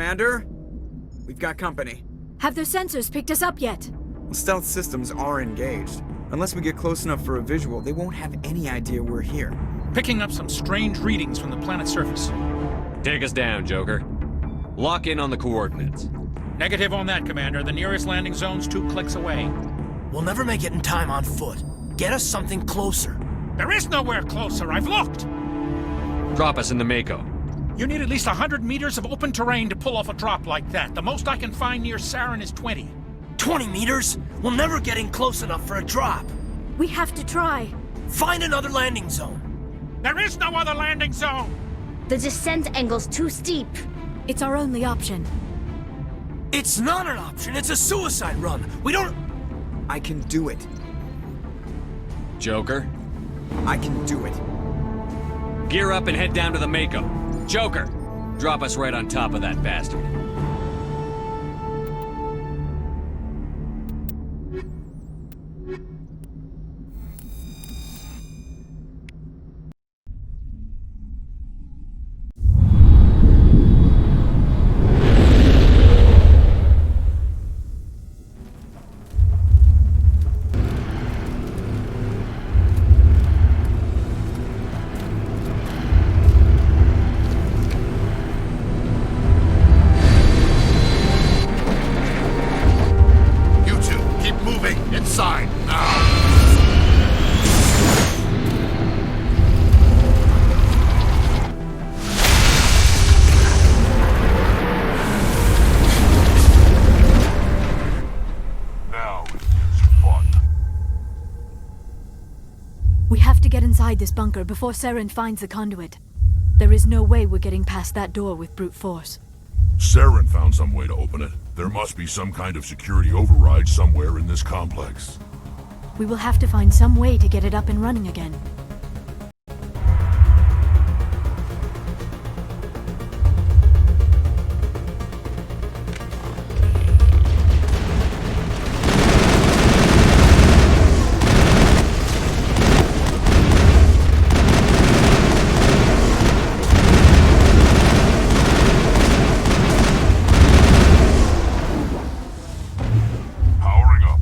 Commander? We've got company. Have their sensors picked us up yet? Stealth systems are engaged. Unless we get close enough for a visual, they won't have any idea we're here. Picking up some strange readings from the planet's surface. Take us down, Joker. Lock in on the coordinates. Negative on that, Commander. The nearest landing zone's 2 clicks away. We'll never make it in time on foot. Get us something closer. There is nowhere closer. I've looked. Drop us in the Mako. You need at least 100 meters of open terrain to pull off a drop like that. The most I can find near Saren is 20. 20 meters? We'll never get in close enough for a drop. We have to try. Find another landing zone. There is no other landing zone! The descent angle's too steep. It's our only option. It's not an option. It's a suicide run. We don't... I can do it. Joker, I can do it. gear up and head down to the Mako. Joker, drop us right on top of that bastard. Inside, now! Now it's fun. We have to get inside this bunker before Saren finds the conduit. There is no way we're getting past that door with brute force. Saren found some way to open it. There must be some kind of security override somewhere in this complex. We will have to find some way to get it up and running again. Powering up.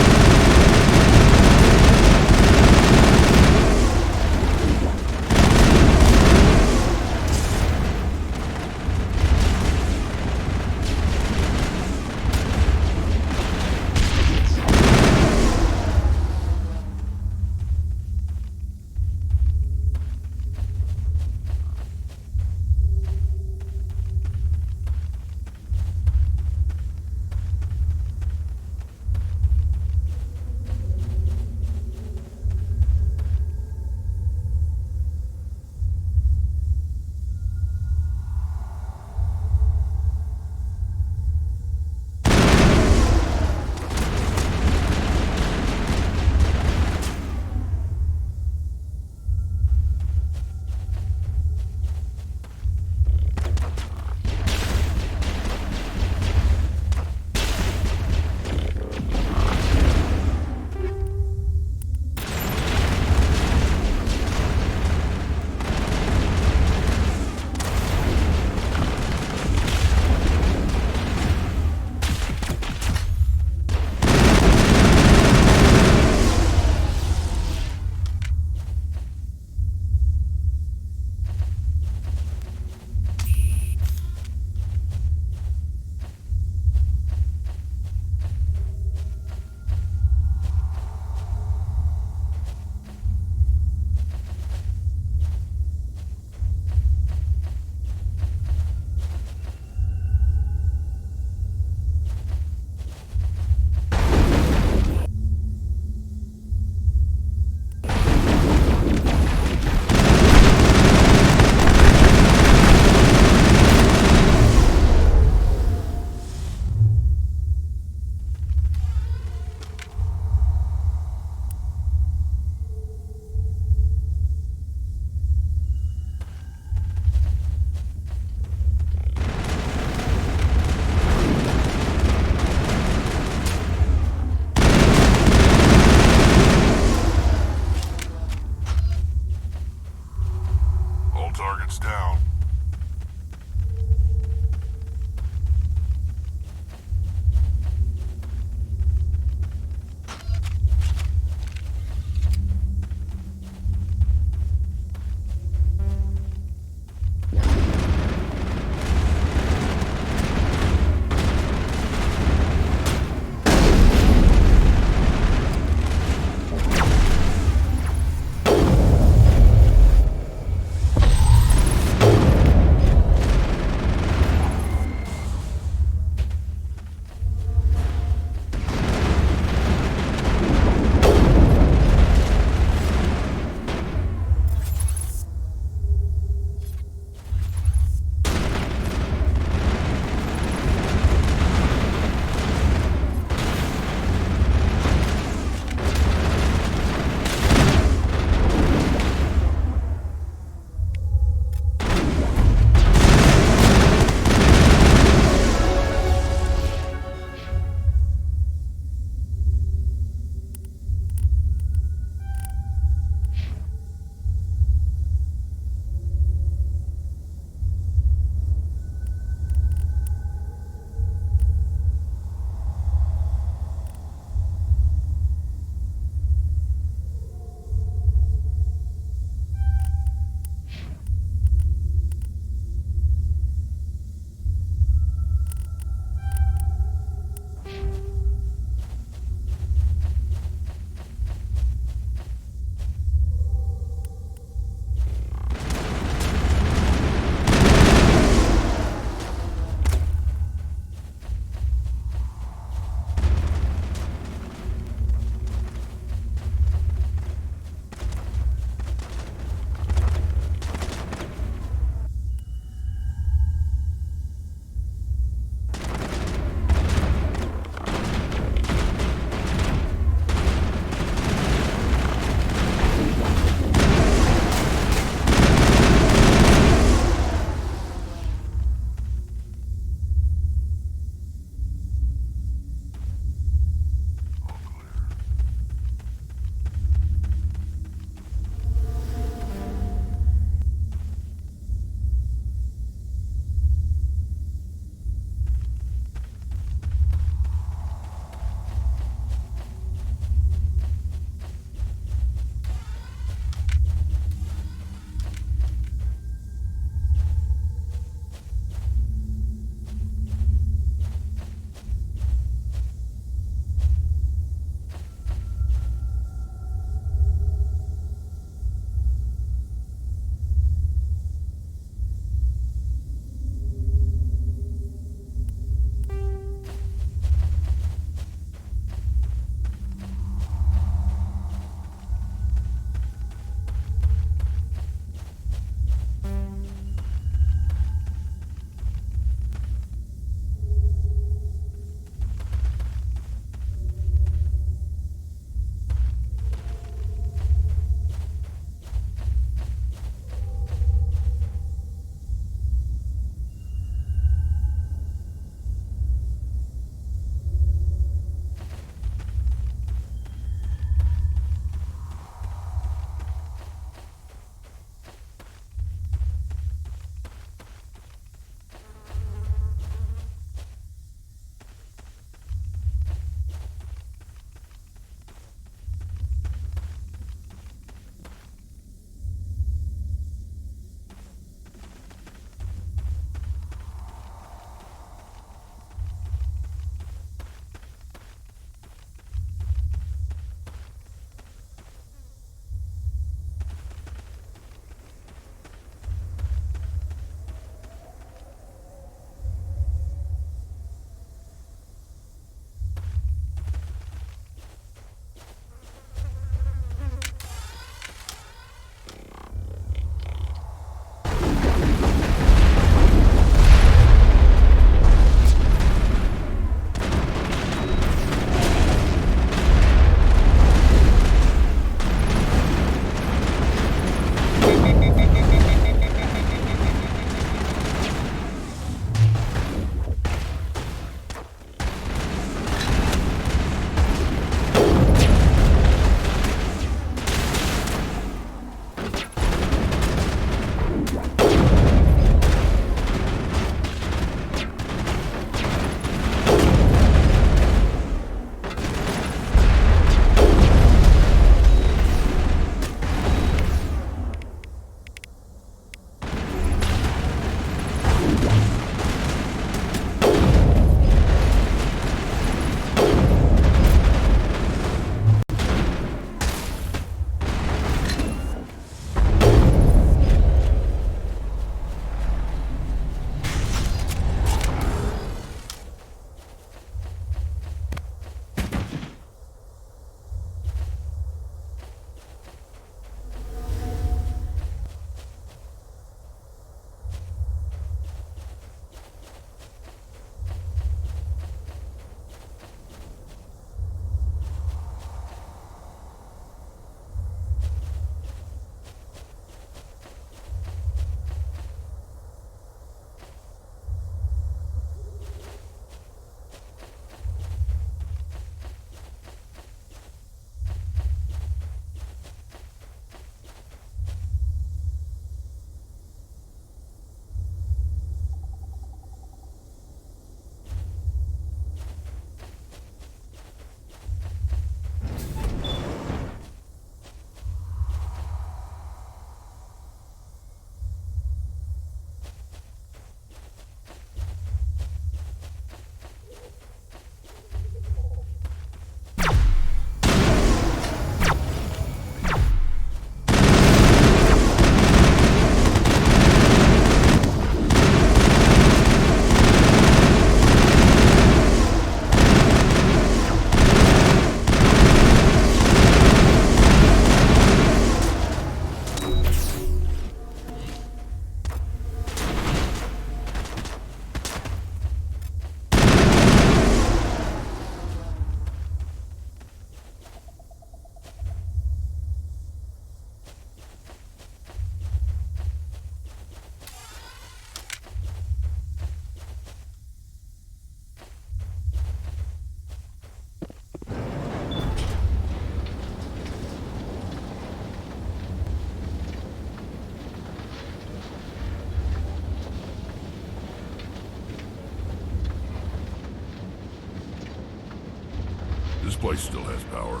This place still has power.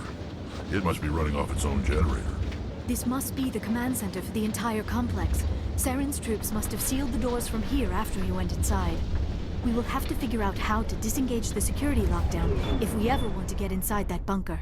It must be running off its own generator. This must be the command center for the entire complex. Saren's troops must have sealed the doors from here after he went inside. We will have to figure out how to disengage the security lockdown if we ever want to get inside that bunker.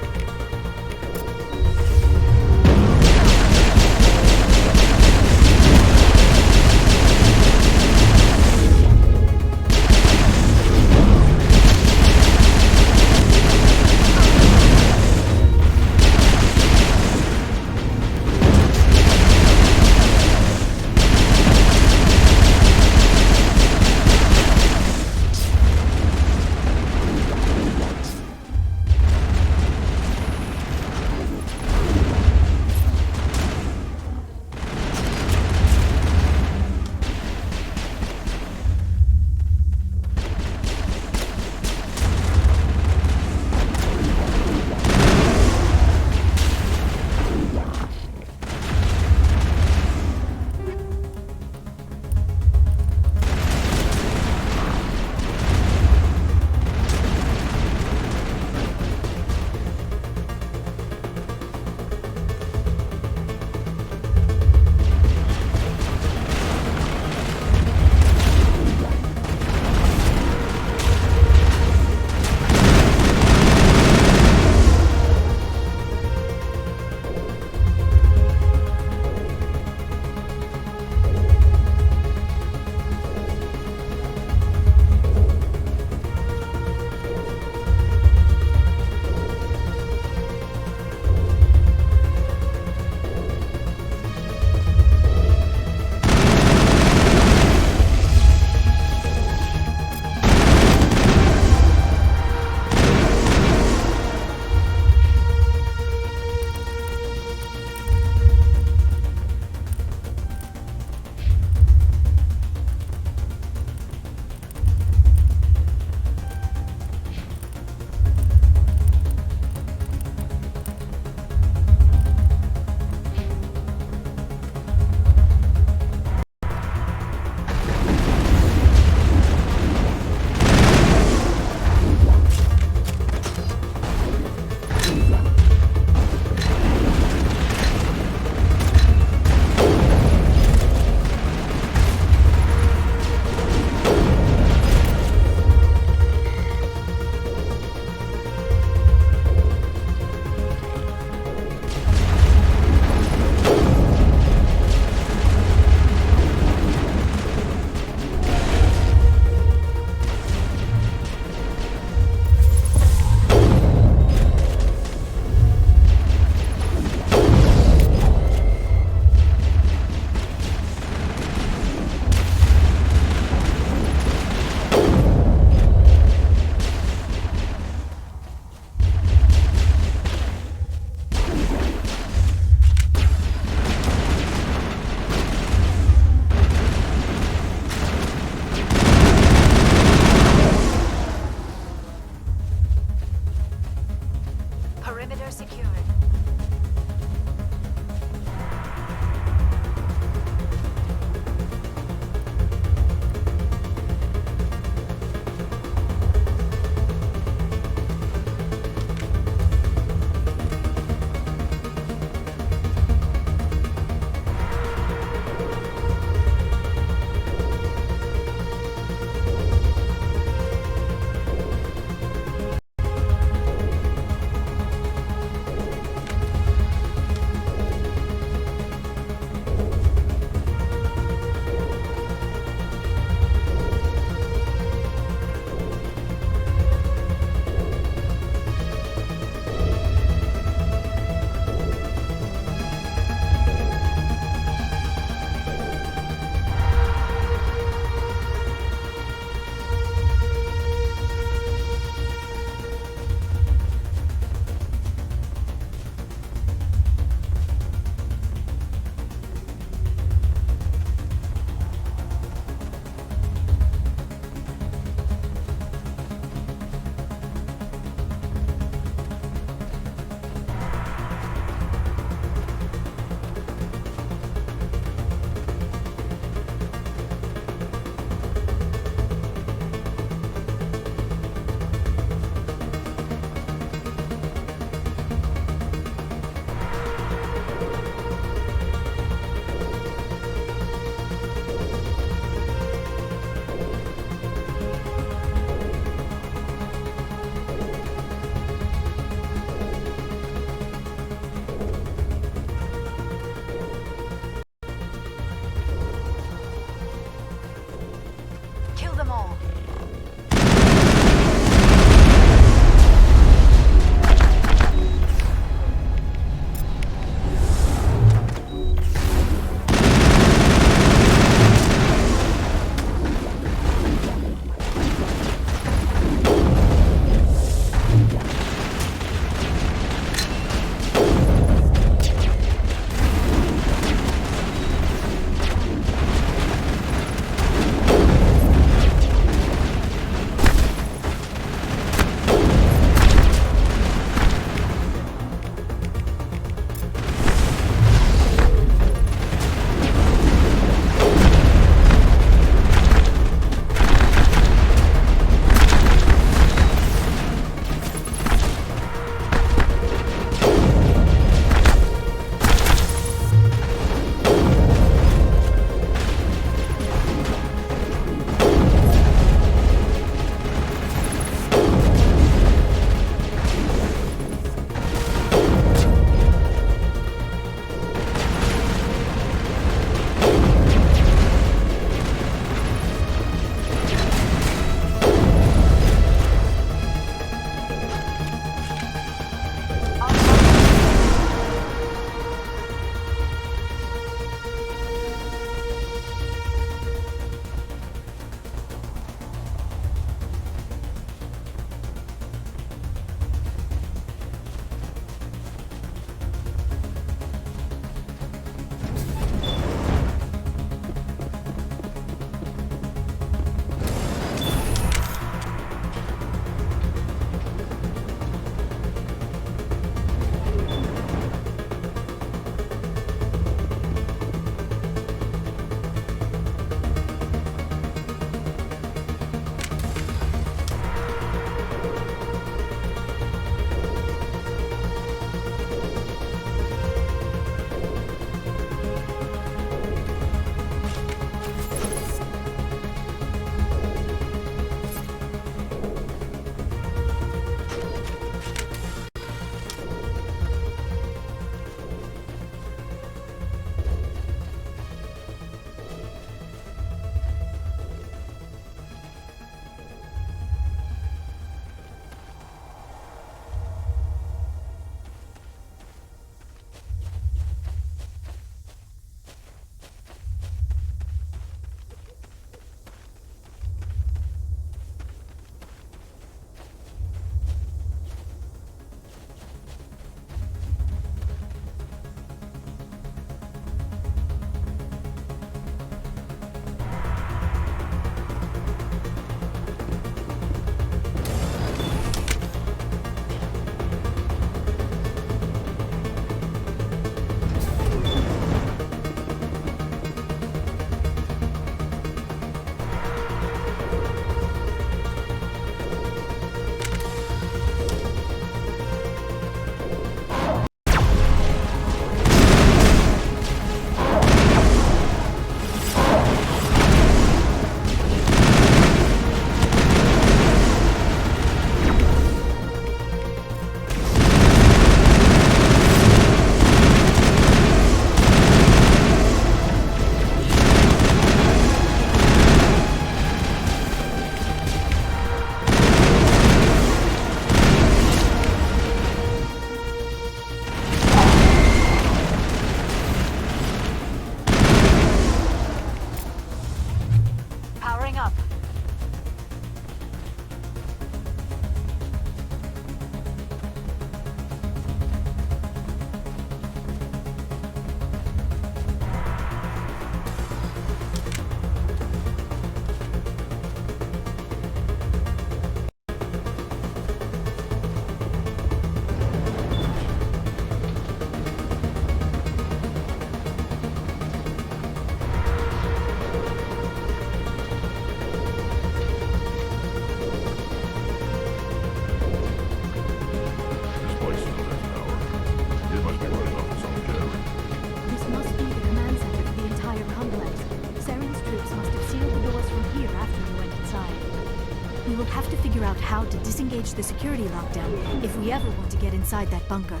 disengage the security lockdown if we ever want to get inside that bunker.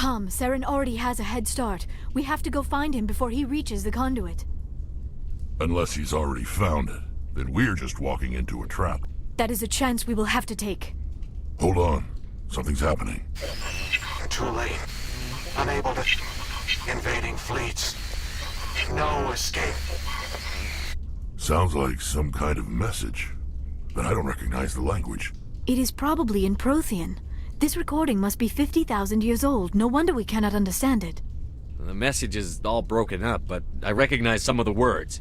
Come, Saren already has a head start. We have to go find him before he reaches the conduit. Unless he's already found it, then we're just walking into a trap. That is a chance we will have to take. Hold on. Something's happening. Too late. Unable to... Invading fleets. No escape. Sounds like some kind of message, but I don't recognize the language. It is probably in Prothean. This recording must be 50,000 years old. No wonder we cannot understand it. The message is all broken up, but I recognize some of the words.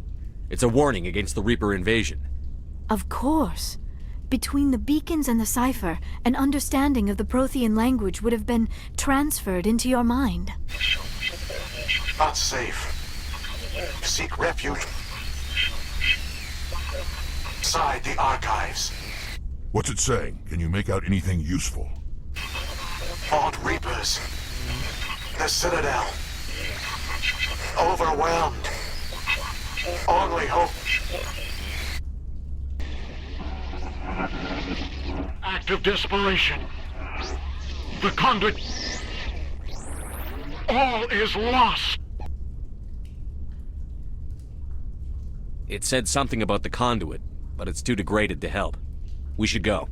It's a warning against the Reaper invasion. Of course. Between the beacons and the cipher, an understanding of the Prothean language would have been transferred into your mind. Not safe. Seek refuge. Inside the archives. What's it saying? Can you make out anything useful? Fought Reapers. The Citadel. Overwhelmed. Only hope. Act of desperation. The conduit. All is lost. It said something about the conduit, but it's too degraded to help. We should go.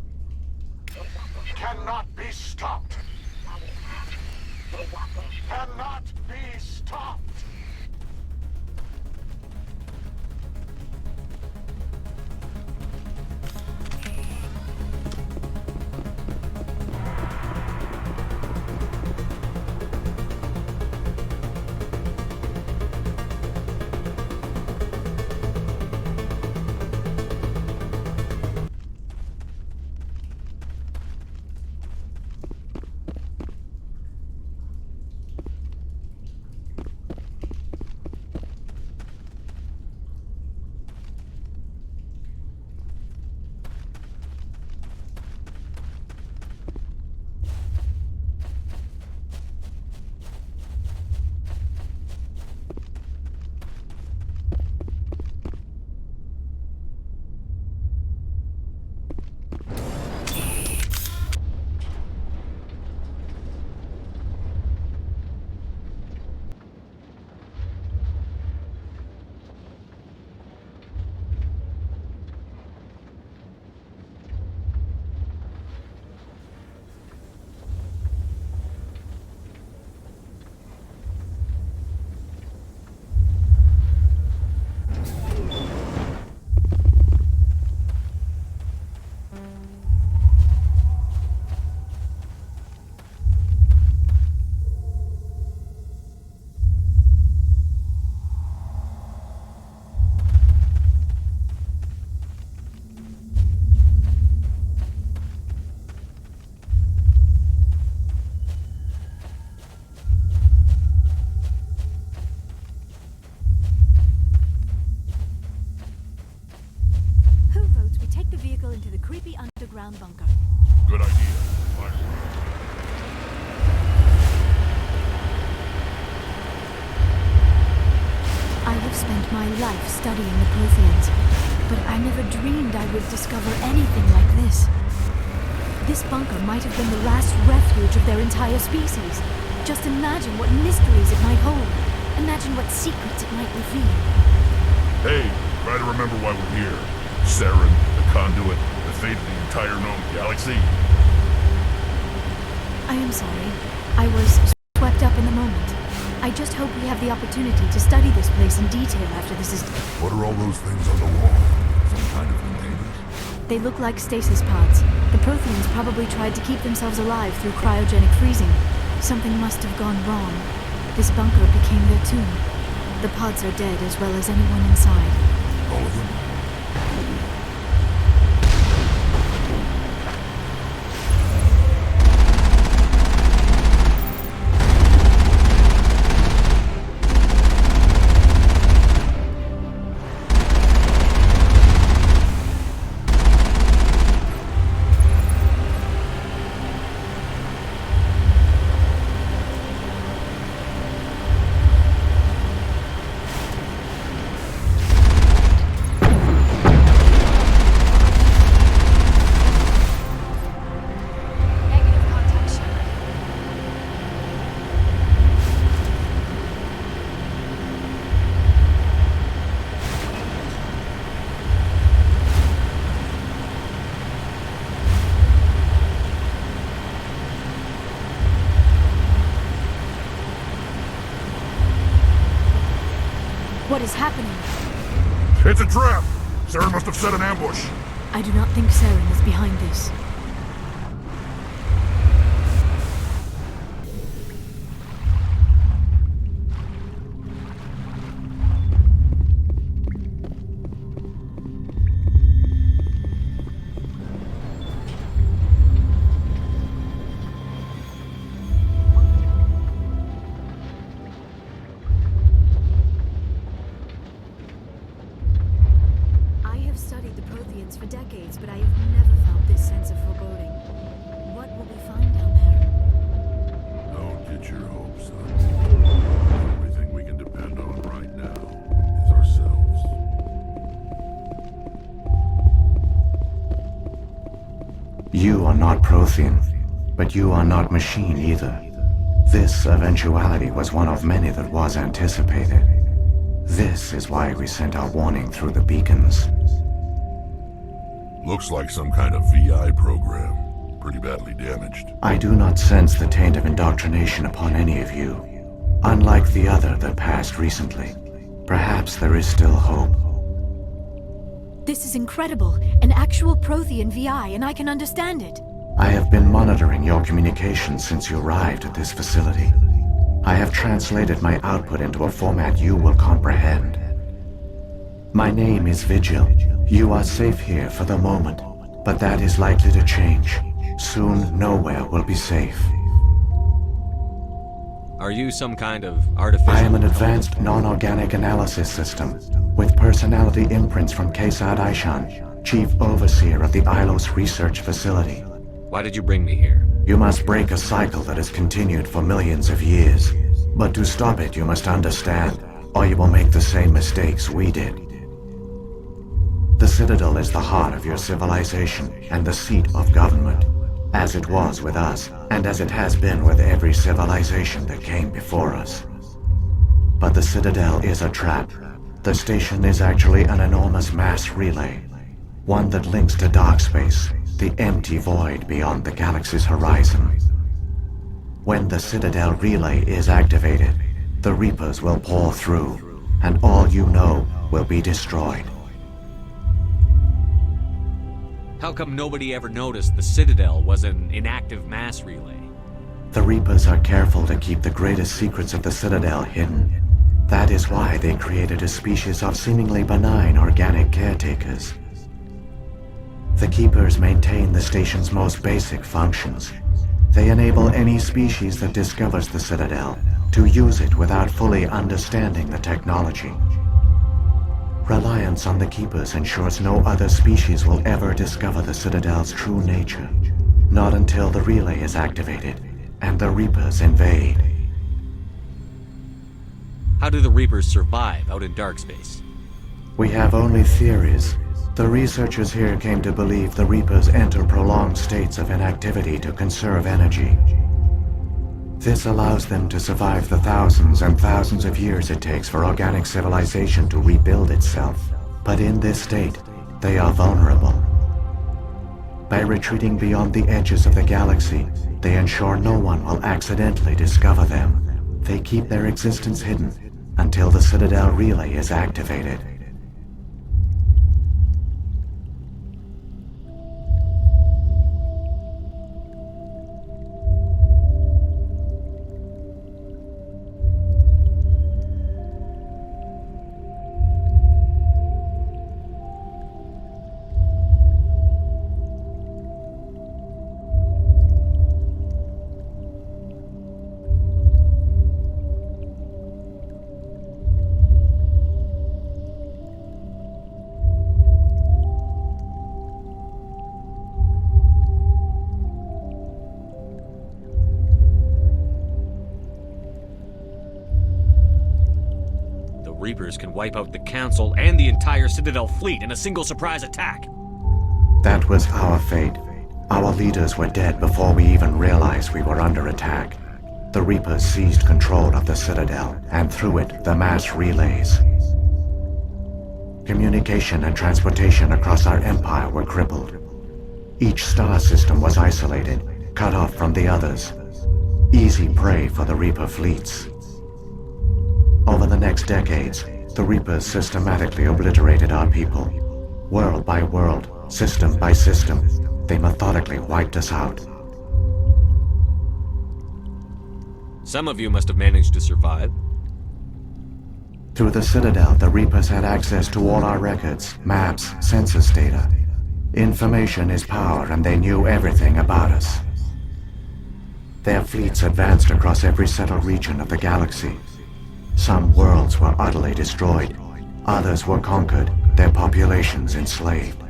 Cannot be stopped. Cannot be stopped. into the creepy underground bunker. Good idea. Fire. I have spent my life studying the Protheans, but I never dreamed I would discover anything like this. This bunker might have been the last refuge of their entire species. Just imagine what mysteries it might hold. Imagine what secrets it might reveal. Hey, try to remember why we're here. Saren, the conduit, the fate of the entire known galaxy. I am sorry. I was swept up in the moment. I just hope we have the opportunity to study this place in detail after this is... What are all those things on the wall? Some kind of containers? They look like stasis pods. The Protheans probably tried to keep themselves alive through cryogenic freezing. Something must have gone wrong. This bunker became their tomb. The pods are dead as well as anyone inside. All of them? What is happening? It's a trap! Saren must have set an ambush. I do not think Saren is behind this. Studied the Protheans for decades, but I have never felt this sense of foreboding. What will we find down there? Don't get your hopes up. Everything we can depend on right now is ourselves. You are not Prothean, but you are not machine either. This eventuality was one of many that was anticipated. This is why we sent our warning through the beacons. Looks like some kind of VI program. Pretty badly damaged. I do not sense the taint of indoctrination upon any of you. Unlike the other that passed recently. Perhaps there is still hope. This is incredible. An actual Prothean VI, and I can understand it. I have been monitoring your communications since you arrived at this facility. I have translated my output into a format you will comprehend. My name is Vigil. You are safe here for the moment, but that is likely to change. Soon, nowhere will be safe. Are you some kind of artificial... I am an advanced non-organic analysis system, with personality imprints from Kesad Aishan, Chief Overseer of the Ilos Research Facility. Why did you bring me here? You must break a cycle that has continued for millions of years. But to stop it, you must understand, or you will make the same mistakes we did. The Citadel is the heart of your civilization and the seat of government, as it was with us, and as it has been with every civilization that came before us. But the Citadel is a trap. The station is actually an enormous mass relay, one that links to dark space, the empty void beyond the galaxy's horizon. When the Citadel relay is activated, the Reapers will pour through, and all you know will be destroyed. How come nobody ever noticed the Citadel was an inactive mass relay? The Reapers are careful to keep the greatest secrets of the Citadel hidden. That is why they created a species of seemingly benign organic caretakers. The Keepers maintain the station's most basic functions. They enable any species that discovers the Citadel to use it without fully understanding the technology. Reliance on the Keepers ensures no other species will ever discover the Citadel's true nature. Not until the relay is activated and the Reapers invade. How do the Reapers survive out in dark space? We have only theories. The researchers here came to believe the Reapers enter prolonged states of inactivity to conserve energy. This allows them to survive the thousands and thousands of years it takes for organic civilization to rebuild itself. But in this state, they are vulnerable. By retreating beyond the edges of the galaxy, they ensure no one will accidentally discover them. They keep their existence hidden until the Citadel relay is activated. Reapers can wipe out the Council and the entire Citadel fleet in a single surprise attack. That was our fate. Our leaders were dead before we even realized we were under attack. The Reapers seized control of the Citadel, and through it, the mass relays. Communication and transportation across our empire were crippled. Each star system was isolated, cut off from the others. Easy prey for the Reaper fleets. Over the next decades, the Reapers systematically obliterated our people. World by world, system by system, they methodically wiped us out. Some of you must have managed to survive. Through the Citadel, the Reapers had access to all our records, maps, census data. Information is power, and they knew everything about us. Their fleets advanced across every settled region of the galaxy. Some worlds were utterly destroyed, others were conquered, their populations enslaved.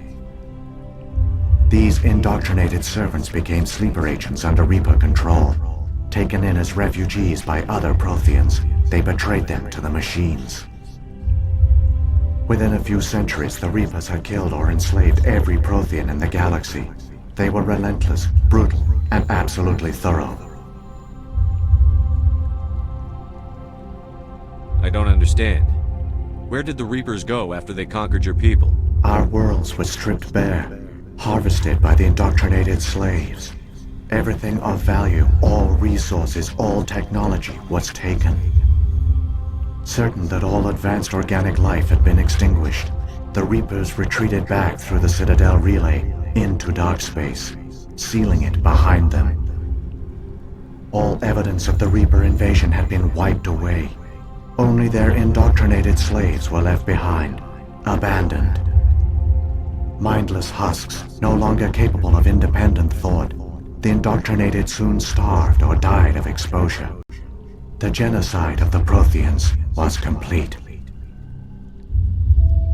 These indoctrinated servants became sleeper agents under Reaper control. Taken in as refugees by other Protheans, they betrayed them to the machines. Within a few centuries, the Reapers had killed or enslaved every Prothean in the galaxy. They were relentless, brutal, and absolutely thorough. I don't understand. Where did the Reapers go after they conquered your people? Our worlds were stripped bare, harvested by the indoctrinated slaves. Everything of value, all resources, all technology was taken. Certain that all advanced organic life had been extinguished, the Reapers retreated back through the Citadel relay into dark space, sealing it behind them. All evidence of the Reaper invasion had been wiped away. Only their indoctrinated slaves were left behind, abandoned. Mindless husks, no longer capable of independent thought, the indoctrinated soon starved or died of exposure. The genocide of the Protheans was complete.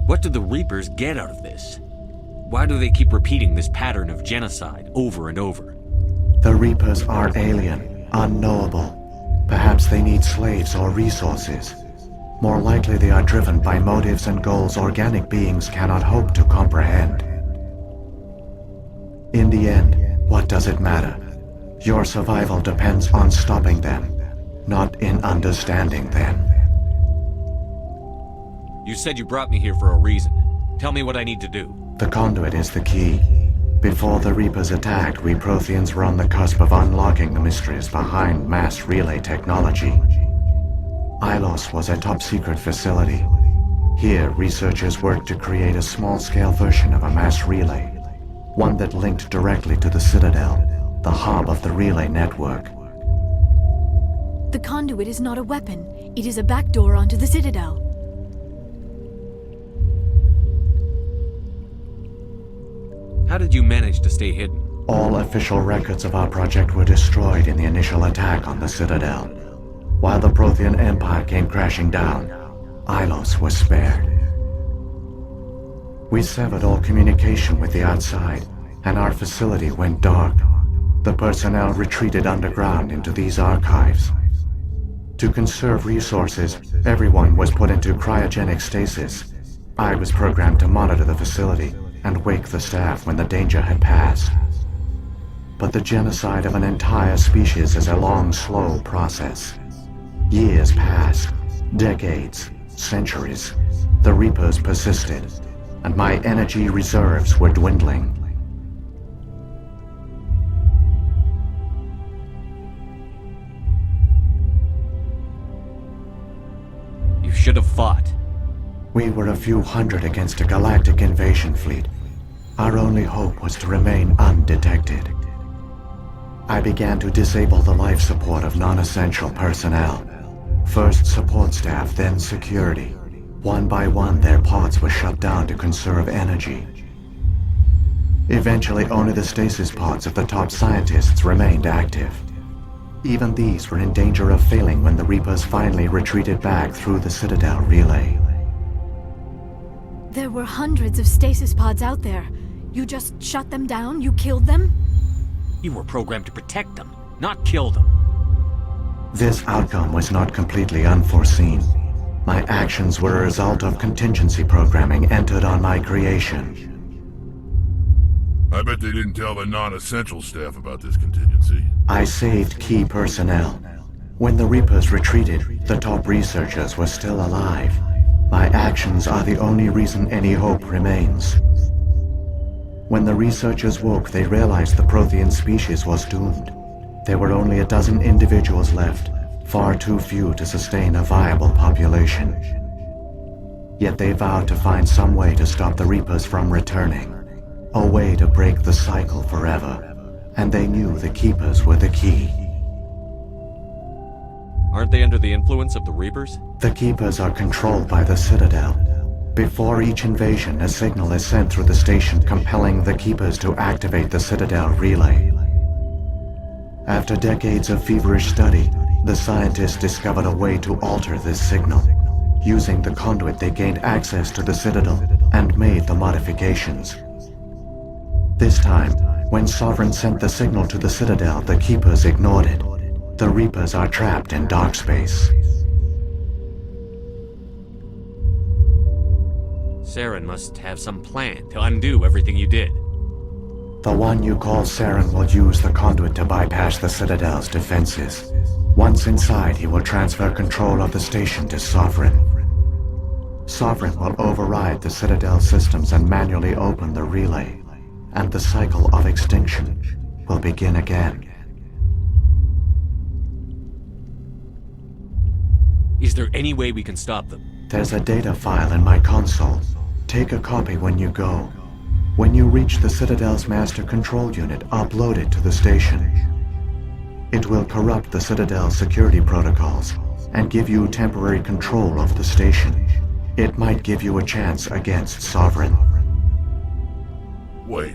What do the Reapers get out of this? Why do they keep repeating this pattern of genocide over and over? The Reapers are alien, unknowable. Perhaps they need slaves or resources. More likely they are driven by motives and goals organic beings cannot hope to comprehend. In the end, what does it matter? Your survival depends on stopping them, not in understanding them. You said you brought me here for a reason. Tell me what I need to do. The conduit is the key. Before the Reapers attacked, we Protheans were on the cusp of unlocking the mysteries behind mass relay technology. Ilos was a top-secret facility. Here, researchers worked to create a small-scale version of a mass relay, one that linked directly to the Citadel, the hub of the relay network. The conduit is not a weapon. It is a backdoor onto the Citadel. How did you manage to stay hidden? All official records of our project were destroyed in the initial attack on the Citadel. While the Prothean Empire came crashing down, Ilos was spared. We severed all communication with the outside, and our facility went dark. The personnel retreated underground into these archives. To conserve resources, everyone was put into cryogenic stasis. I was programmed to monitor the facility and wake the staff when the danger had passed. But the genocide of an entire species is a long, slow process. Years passed, decades, centuries. The Reapers persisted, and my energy reserves were dwindling. You should have fought. We were a few hundred against a galactic invasion fleet. Our only hope was to remain undetected. I began to disable the life support of non-essential personnel. First support staff, then security. One by one, their pods were shut down to conserve energy. Eventually, only the stasis pods of the top scientists remained active. Even these were in danger of failing when the Reapers finally retreated back through the Citadel relay. There were hundreds of stasis pods out there. You just shut them down? You killed them? You were programmed to protect them, not kill them. This outcome was not completely unforeseen. My actions were a result of contingency programming entered on my creation. I bet they didn't tell the non-essential staff about this contingency. I saved key personnel. When the Reapers retreated, the top researchers were still alive. My actions are the only reason any hope remains. When the researchers woke, they realized the Prothean species was doomed. There were only a dozen individuals left, far too few to sustain a viable population. Yet they vowed to find some way to stop the Reapers from returning. A way to break the cycle forever. And they knew the Keepers were the key. Aren't they under the influence of the Reapers? The Keepers are controlled by the Citadel. Before each invasion, a signal is sent through the station compelling the Keepers to activate the Citadel relay. After decades of feverish study, the scientists discovered a way to alter this signal. Using the conduit, they gained access to the Citadel and made the modifications. This time, when Sovereign sent the signal to the Citadel, the Keepers ignored it. The Reapers are trapped in dark space. Saren must have some plan to undo everything you did. The one you call Saren will use the conduit to bypass the Citadel's defenses. Once inside, he will transfer control of the station to Sovereign. Sovereign will override the Citadel systems and manually open the relay, and the cycle of extinction will begin again. Is there any way we can stop them? There's a data file in my console. Take a copy when you go. When you reach the Citadel's master control unit, upload it to the station. It will corrupt the Citadel's security protocols and give you temporary control of the station. It might give you a chance against Sovereign. Wait,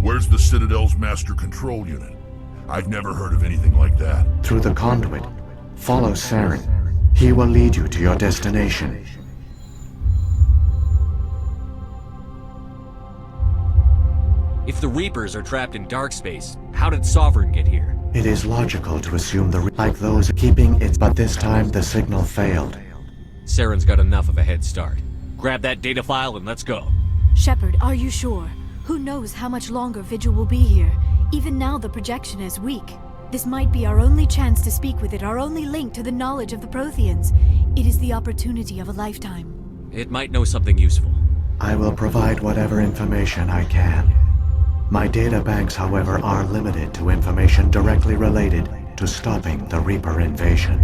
where's the Citadel's master control unit? I've never heard of anything like that. Through the conduit, follow Saren. He will lead you to your destination. If the Reapers are trapped in dark space, how did Sovereign get here? It is logical to assume like those keeping it, but this time the signal failed. Saren's got enough of a head start. Grab that data file and let's go. Shepard, are you sure? Who knows how much longer Vigil will be here? Even now the projection is weak. This might be our only chance to speak with it, our only link to the knowledge of the Protheans. It is the opportunity of a lifetime. It might know something useful. I will provide whatever information I can. My data banks, however, are limited to information directly related to stopping the Reaper invasion.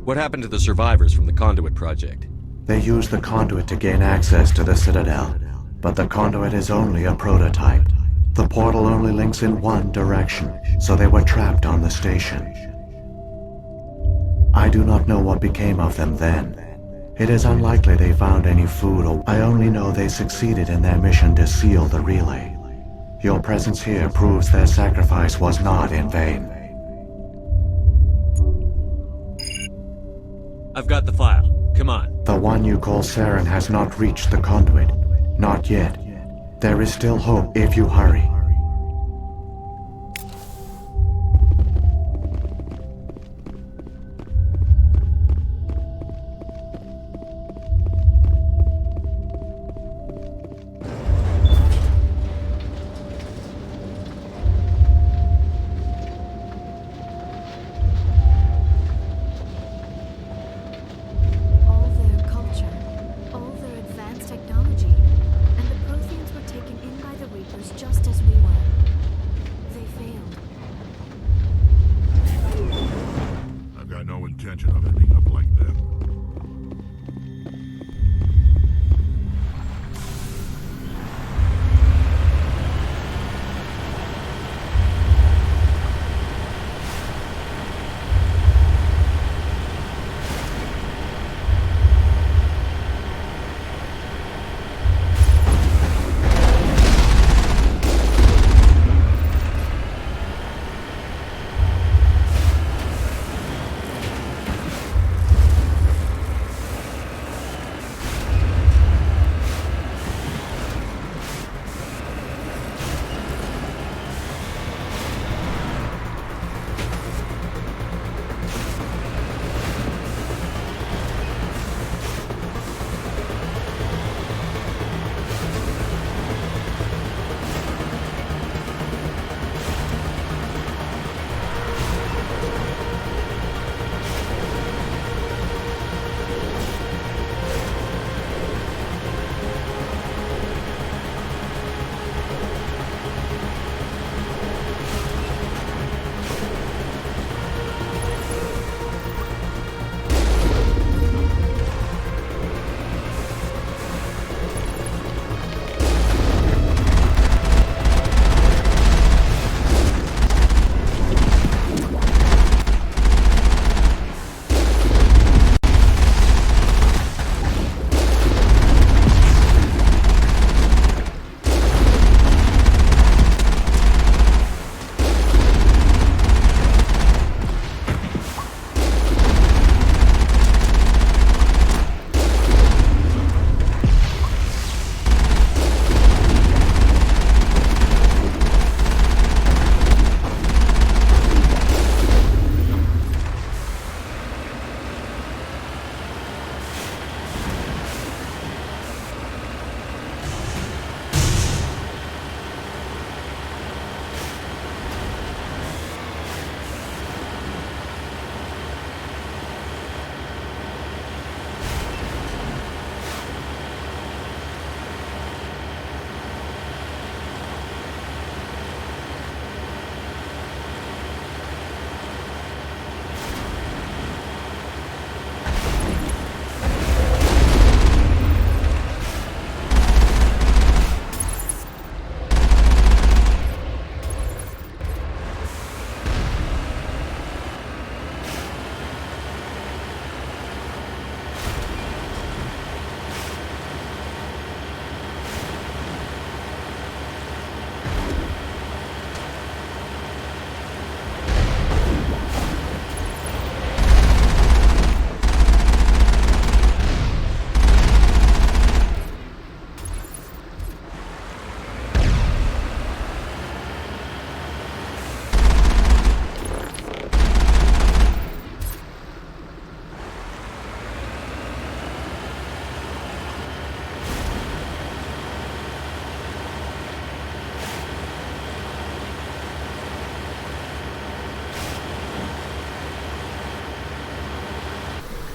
What happened to the survivors from the Conduit project? They used the conduit to gain access to the Citadel, but the conduit is only a prototype. The portal only links in one direction, so they were trapped on the station. I do not know what became of them then. It is unlikely they found any food, or I only know they succeeded in their mission to seal the relay. Your presence here proves their sacrifice was not in vain. I've got the file. Come on. The one you call Saren has not reached the conduit. Not yet. There is still hope if you hurry. All their culture, all their advanced technology, and the Protheans were taken in by the Reapers just as we were. They failed. I've got no intention of ending up like them.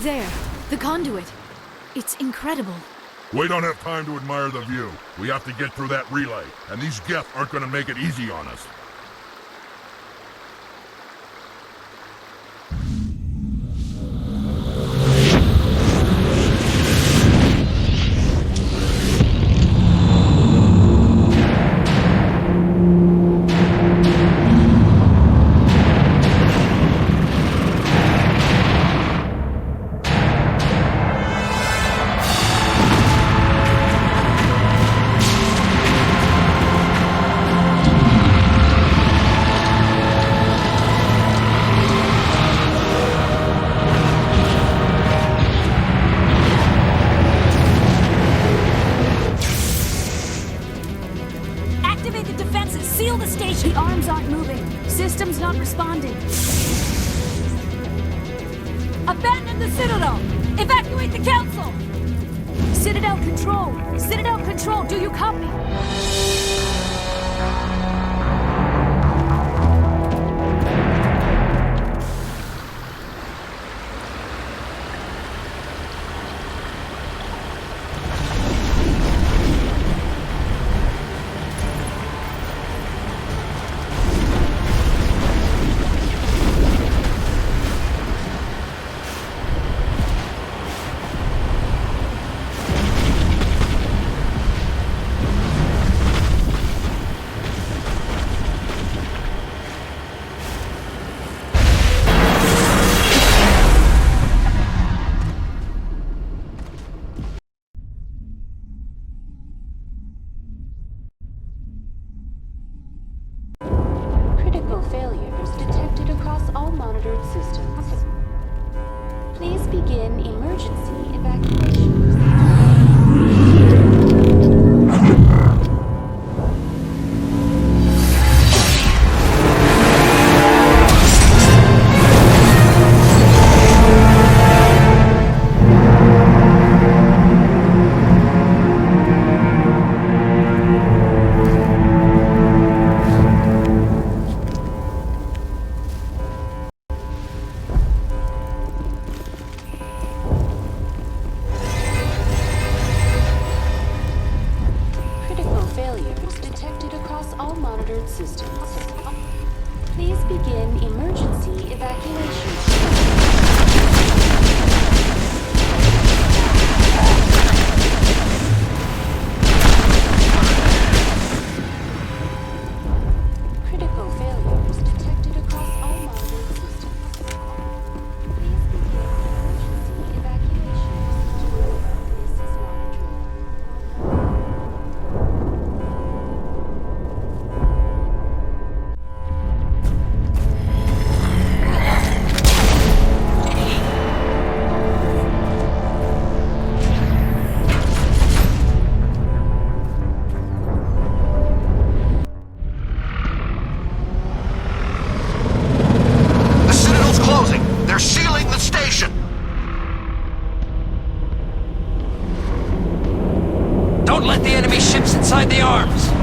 There, the conduit. It's incredible. We don't have time to admire the view. We have to get through that relay, and these Geth aren't gonna make it easy on us. The arms aren't moving. System's not responding. Abandon the Citadel! Evacuate the Council! Citadel Control! Citadel Control, do you copy? Critical failures detected across all monitored systems. Please begin emergency evacuation. Failures detected across all monitored systems. Please begin emergency evacuation. Critical failures detected across all monitored systems. Please begin emergency evacuation. This is not a drill. They're sealing the station! Don't let the enemy ships inside the arms!